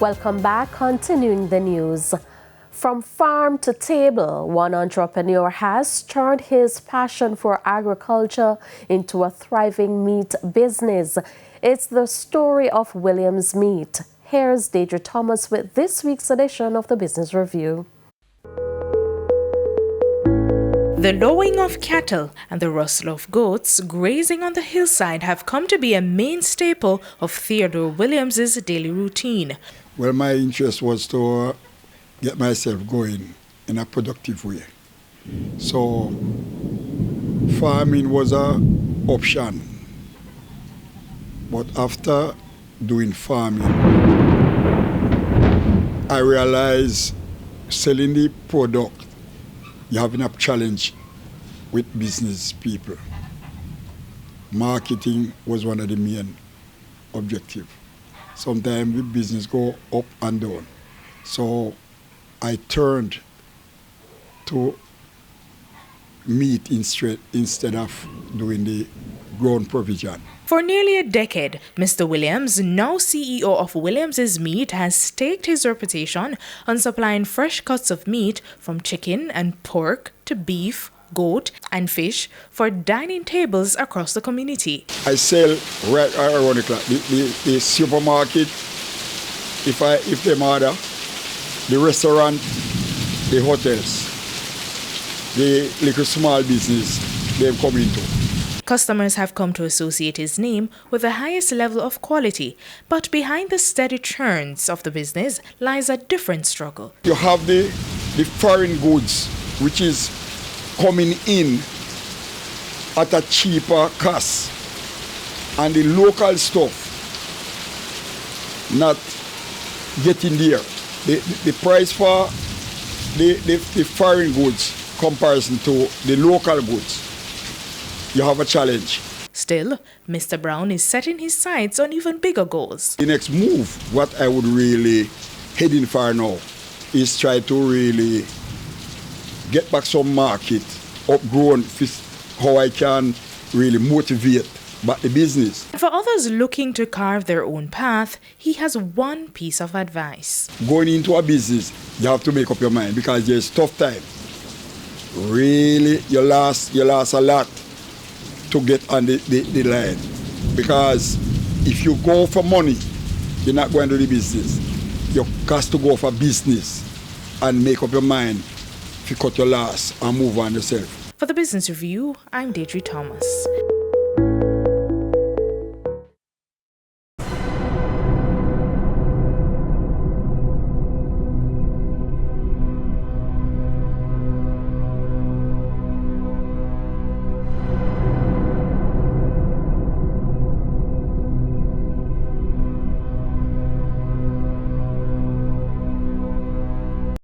Welcome back. Continuing the news. From farm to table, one entrepreneur has turned his passion for agriculture into a thriving meat business. It's the story of Williams Meat. Here's Deidre Thomas with this week's edition of the Business Review. The lowing of cattle and the rustle of goats grazing on the hillside have come to be a main staple of Theodore Williams's daily routine. Well, my interest was to get myself going in a productive way. So farming was an option. But after doing farming, I realized selling the product, you're having a challenge with business people. Marketing was one of the main objectives. Sometimes the business go up and down. So I turned to meat instead of doing the ground provision. For nearly a decade, Mr. Williams, now CEO of Williams's Meat, has staked his reputation on supplying fresh cuts of meat from chicken and pork to beef, goat, and fish for dining tables across the community. I sell right around the clock. The supermarket, if they order, the restaurant, the hotels, the little small business they come into. Customers have come to associate his name with the highest level of quality, but behind the steady churns of the business lies a different struggle. You have the foreign goods, which is coming in at a cheaper cost, and the local stuff not getting there. The price for the foreign goods comparison to the local goods, you have a challenge. Still, Mr. Brown is setting his sights on even bigger goals. The next move, what I would really head in for now, is try to really get back some market, upgrown, how I can really motivate back the business. For others looking to carve their own path, he has one piece of advice. Going into a business, you have to make up your mind because there's tough time. Really, you lost a lot to get on the line. Because if you go for money, you're not going to the business. You got to go for business and make up your mind if you cut your loss and move on yourself. For the Business Review, I'm Deidre Thomas.